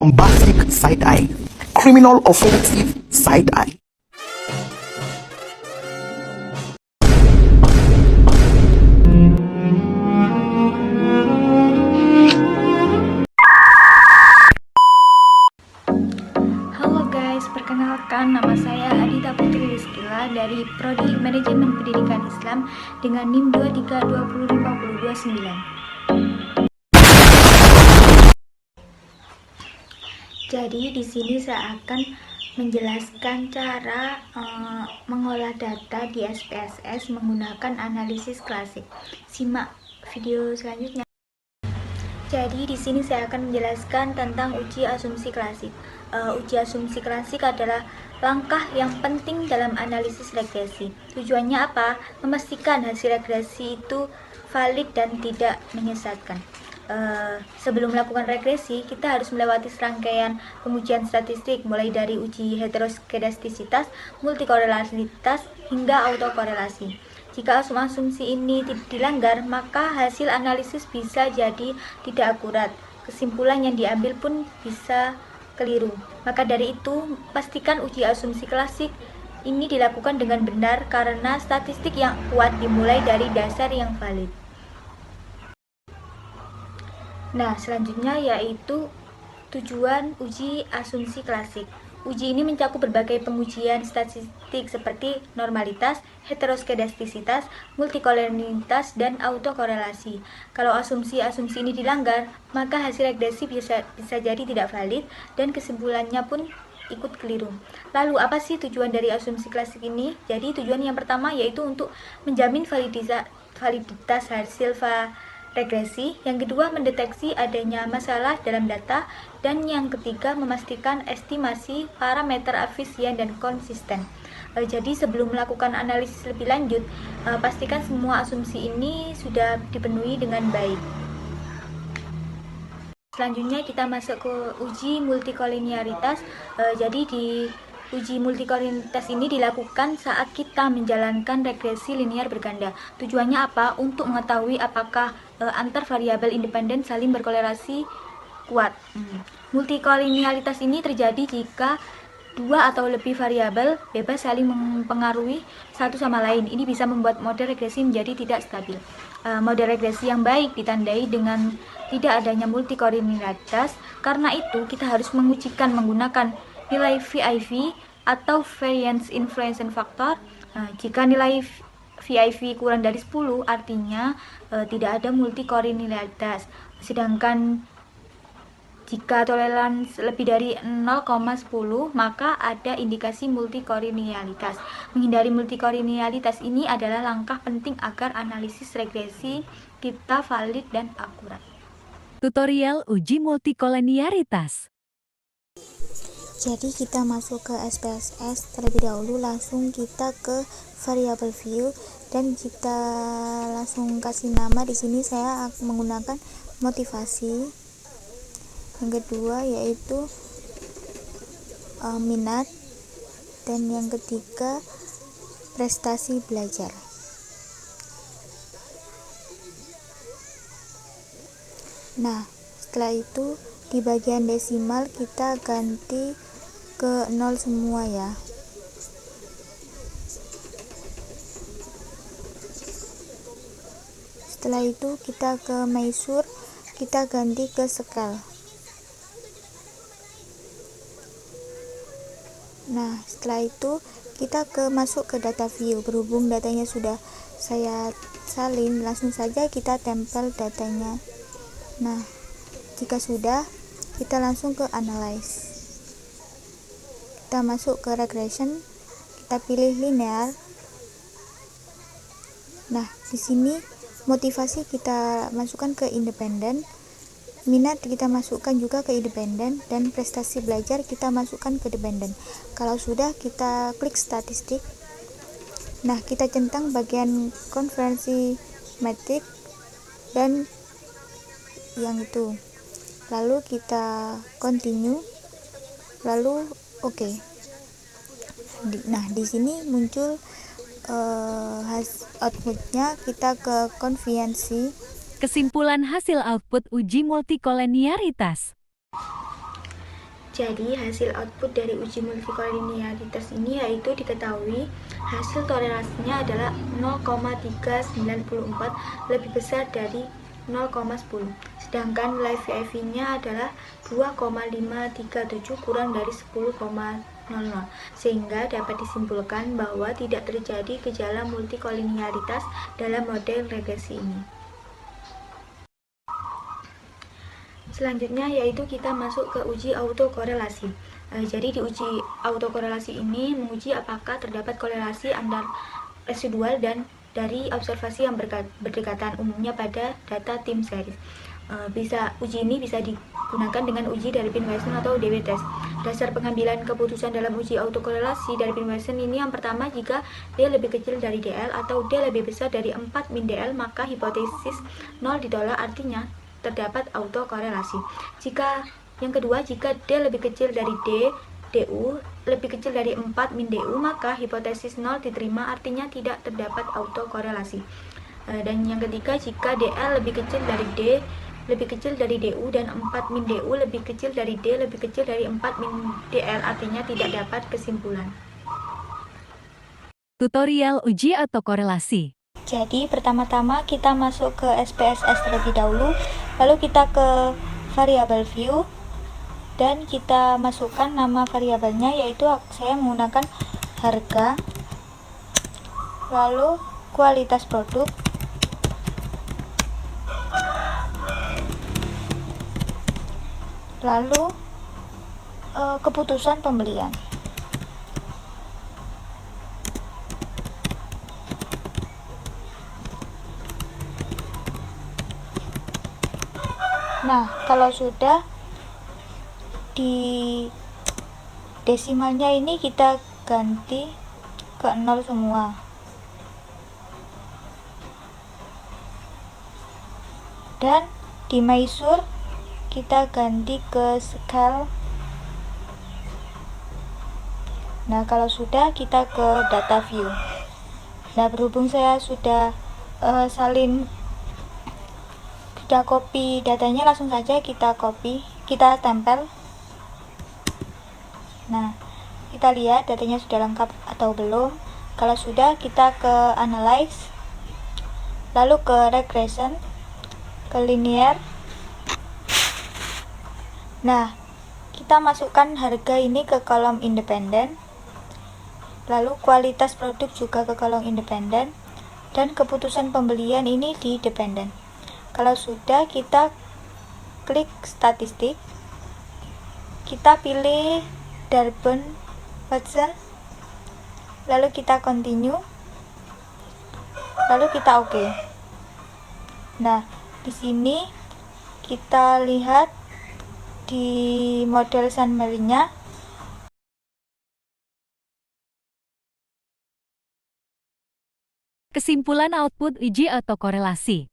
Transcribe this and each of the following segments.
Bombastic side-eye, criminal offensive side-eye. Halo guys, perkenalkan nama saya Adita Putri Rizkila dari Prodi Manajemen Pendidikan Islam dengan NIM 2320529. Jadi di sini saya akan menjelaskan cara mengolah data di SPSS menggunakan analisis klasik. Simak video selanjutnya. Jadi di sini saya akan menjelaskan tentang uji asumsi klasik. Uji asumsi klasik adalah langkah yang penting dalam analisis regresi. Tujuannya apa? Memastikan hasil regresi itu valid dan tidak menyesatkan. Sebelum melakukan regresi, kita harus melewati serangkaian pengujian statistik mulai dari uji heteroskedastisitas, multikorelasitas, hingga autokorelasi. Jika asumsi ini dilanggar, maka hasil analisis bisa jadi tidak akurat. Kesimpulan yang diambil pun bisa keliru. Maka dari itu, pastikan uji asumsi klasik ini dilakukan dengan benar karena statistik yang kuat dimulai dari dasar yang valid. Nah, selanjutnya yaitu tujuan uji asumsi klasik. Uji ini mencakup berbagai pengujian statistik seperti normalitas, heteroskedastisitas, multikolonialitas, dan autokorelasi. Kalau asumsi-asumsi ini dilanggar, maka hasil regresi bisa jadi tidak valid dan kesimpulannya pun ikut keliru. Lalu apa sih tujuan dari asumsi klasik ini? Jadi tujuan yang pertama yaitu untuk menjamin validitas hasil regresi, yang kedua mendeteksi adanya masalah dalam data, dan yang ketiga memastikan estimasi parameter efisien dan konsisten. Jadi sebelum melakukan analisis lebih lanjut, pastikan semua asumsi ini sudah dipenuhi dengan baik. Selanjutnya kita masuk ke uji multikolinialitas. Jadi di uji multikolinialitas ini dilakukan saat kita menjalankan regresi linear berganda. Tujuannya apa? Untuk mengetahui apakah antar variabel independen saling berkorelasi kuat. Multikolinialitas ini terjadi jika dua atau lebih variabel bebas saling mempengaruhi satu sama lain. Ini bisa membuat model regresi menjadi tidak stabil. Model regresi yang baik ditandai dengan tidak adanya multikolinialitas. Karena itu kita harus mengujikan menggunakan nilai VIV atau Variance Influence Factor. Jika nilai VIV kurang dari 10 artinya tidak ada multikolinialitas. Sedangkan jika toleransi lebih dari 0,10 maka ada indikasi multikolinialitas. Menghindari multikolinialitas ini adalah langkah penting agar analisis regresi kita valid dan akurat. Tutorial uji multikolinialitas. Jadi kita masuk ke SPSS terlebih dahulu, langsung kita ke variable view dan kita langsung kasih nama. Di sini saya menggunakan motivasi. Yang kedua yaitu minat, dan yang ketiga prestasi belajar. Nah, setelah itu di bagian desimal kita ganti ke 0 semua ya. Setelah itu kita ke measure, kita ganti ke scale. Nah, setelah itu kita masuk ke data view. Berhubung datanya sudah saya salin, langsung saja kita tempel datanya. Nah, jika sudah, kita langsung ke analyze. Kita masuk ke regression, kita pilih linear. Nah, di sini motivasi kita masukkan ke independen, minat kita masukkan juga ke independen, dan prestasi belajar kita masukkan ke dependen. Kalau sudah, kita klik statistik. Nah, kita centang bagian konversi metrik dan yang itu, lalu kita continue, lalu oke. Nah, di sini muncul outputnya. Kita ke konvensi. Kesimpulan hasil output uji multikolinialitas. Jadi hasil output dari uji multikolinearitas ini yaitu diketahui hasil toleransinya adalah 0,394 lebih besar dari 0,10, sedangkan nilai VIV-nya adalah 2,537 kurang dari 10,00, sehingga dapat disimpulkan bahwa tidak terjadi gejala multikolinearitas dalam model regresi ini. Selanjutnya yaitu kita masuk ke uji autokorelasi. Jadi di uji autokorelasi ini menguji apakah terdapat korelasi antar residual dan dari observasi yang berdekatan, umumnya pada data tim series. Uji ini bisa digunakan dengan uji dari Pinwelson atau DW test. Dasar pengambilan keputusan dalam uji autokorelasi dari Pinwelson ini yang pertama, jika D lebih kecil dari DL atau D lebih besar dari 4 min DL, maka hipotesis 0 ditolak, artinya terdapat autokorelasi. Yang kedua, jika D lebih kecil dari DU lebih kecil dari 4 min DU, maka hipotesis 0 diterima, artinya tidak terdapat autokorelasi. Dan yang ketiga, jika DL lebih kecil dari D lebih kecil dari DU dan 4 min DU lebih kecil dari D lebih kecil dari 4 min DL, artinya tidak dapat kesimpulan. Tutorial uji autokorelasi. Jadi pertama-tama kita masuk ke SPSS terlebih dahulu, lalu kita ke variable view dan kita masukkan nama variabelnya, yaitu saya menggunakan harga, lalu kualitas produk, lalu keputusan pembelian. Nah, kalau sudah di desimalnya ini kita ganti ke 0 semua. Dan di measure kita ganti ke scale. Nah, kalau sudah kita ke data view. Nah, berhubung saya sudah copy datanya, langsung saja kita tempel. Nah, kita lihat datanya sudah lengkap atau belum. Kalau sudah, kita ke analyze, lalu ke regression, ke linear. Nah, kita masukkan harga ini ke kolom independen, lalu kualitas produk juga ke kolom independen, dan keputusan pembelian ini di dependen. Kalau sudah, kita klik statistik, kita pilih Darben Watson, lalu kita continue, lalu kita OK. Nah, di sini kita lihat di model summary-nya. Kesimpulan output uji autokorelasi.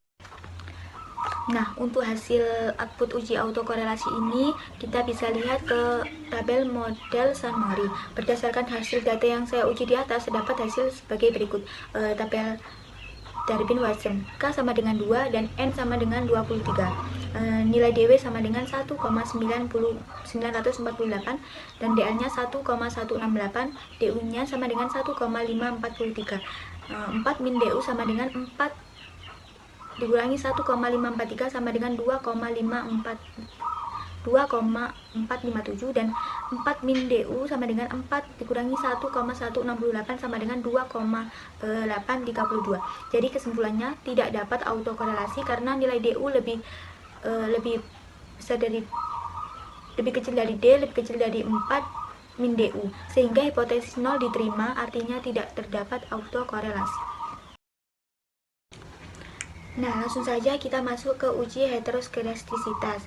Nah, untuk hasil output uji autokorelasi ini, kita bisa lihat ke tabel model summary. Berdasarkan hasil data yang saya uji di atas, terdapat hasil sebagai berikut. Tabel Darben-Watson, K sama dengan 2 dan N sama dengan 23. Nilai DW sama dengan 1,948 dan DL-nya 1,168, DU-nya sama dengan 1,543. 4 min DU sama dengan 4 dikurangi 1,543 sama dengan 2,457 dan 4 min DU sama dengan 4 dikurangi 1,168 sama dengan 2,832. Jadi kesimpulannya tidak dapat autokorelasi karena nilai DU lebih kecil dari D, lebih kecil dari 4 min DU, sehingga hipotesis 0 diterima, artinya tidak terdapat autokorelasi. Nah, langsung saja kita masuk ke uji heteroskedastisitas.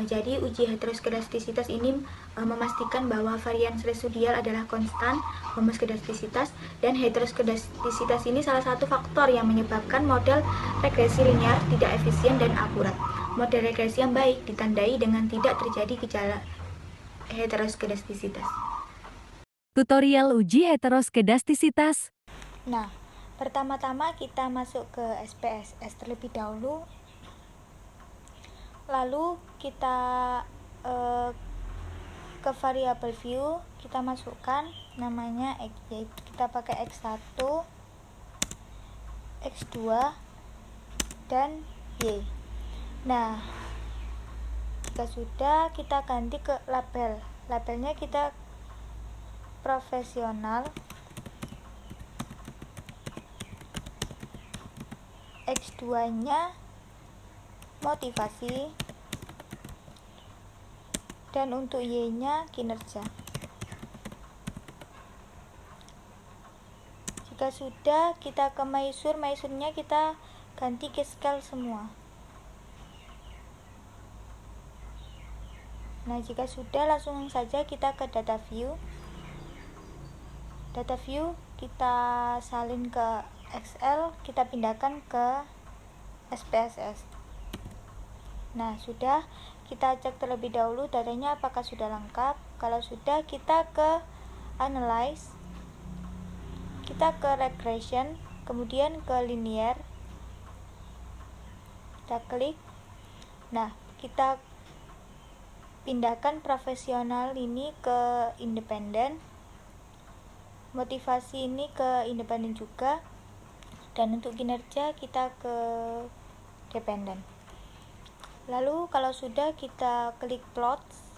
Jadi uji heteroskedastisitas ini memastikan bahwa varians residual adalah konstan homoskedastisitas, dan heteroskedastisitas ini salah satu faktor yang menyebabkan model regresi linear tidak efisien dan akurat. Model regresi yang baik ditandai dengan tidak terjadi gejala heteroskedastisitas. Tutorial uji heteroskedastisitas. Nah, pertama-tama kita masuk ke SPSS terlebih dahulu, lalu kita ke variable view, kita masukkan namanya X, yaitu kita pakai X1, X2, dan Y. Nah, jika sudah, kita ganti ke label. Labelnya kita profesional, X2 nya motivasi, dan untuk Y nya kinerja. Jika sudah, kita ke Maisur-nya kita ganti ke scale semua. Nah, jika sudah, langsung saja kita ke data view. Data view kita salin ke Excel, kita pindahkan ke SPSS. Nah, sudah, kita cek terlebih dahulu datanya apakah sudah lengkap. Kalau sudah, kita ke Analyze, kita ke Regression, kemudian ke Linear, kita klik. Nah, kita pindahkan profesional ini ke independen, motivasi ini ke independen juga, dan untuk kinerja kita ke dependen. Lalu kalau sudah, kita klik plots.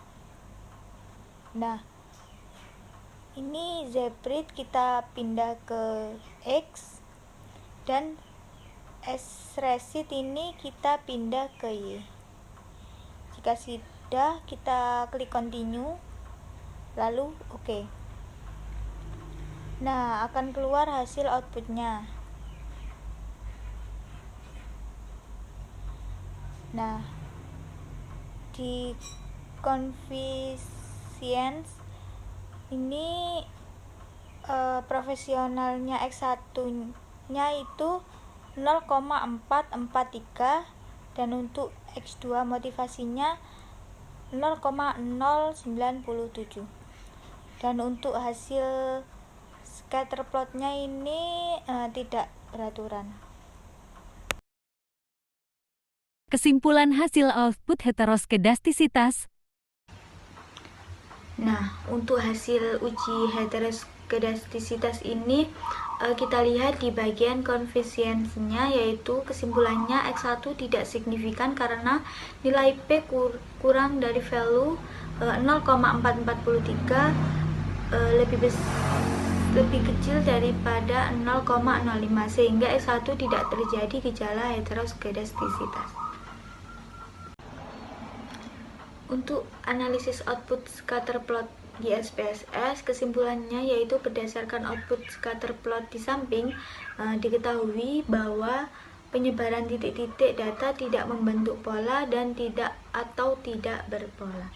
Nah, ini ZBrush kita pindah ke X, dan S-Receipt ini kita pindah ke Y. Jika sudah, kita klik continue, lalu OK. Nah, akan keluar hasil outputnya. Nah, di coefficient ini profesionalnya X1 nya itu 0,443, dan untuk X2 motivasinya 0,097, dan untuk hasil scatter plotnya ini tidak beraturan. Kesimpulan hasil output heteroskedastisitas. Nah, untuk hasil uji heteroskedastisitas ini kita lihat di bagian koefisiennya, yaitu kesimpulannya X1 tidak signifikan karena nilai P kurang dari value 0,443, lebih kecil daripada 0,05, sehingga X1 tidak terjadi gejala heteroskedastisitas. Untuk analisis output scatter plot di SPSS, kesimpulannya yaitu berdasarkan output scatter plot di samping, diketahui bahwa penyebaran titik-titik data tidak membentuk pola dan tidak berpola.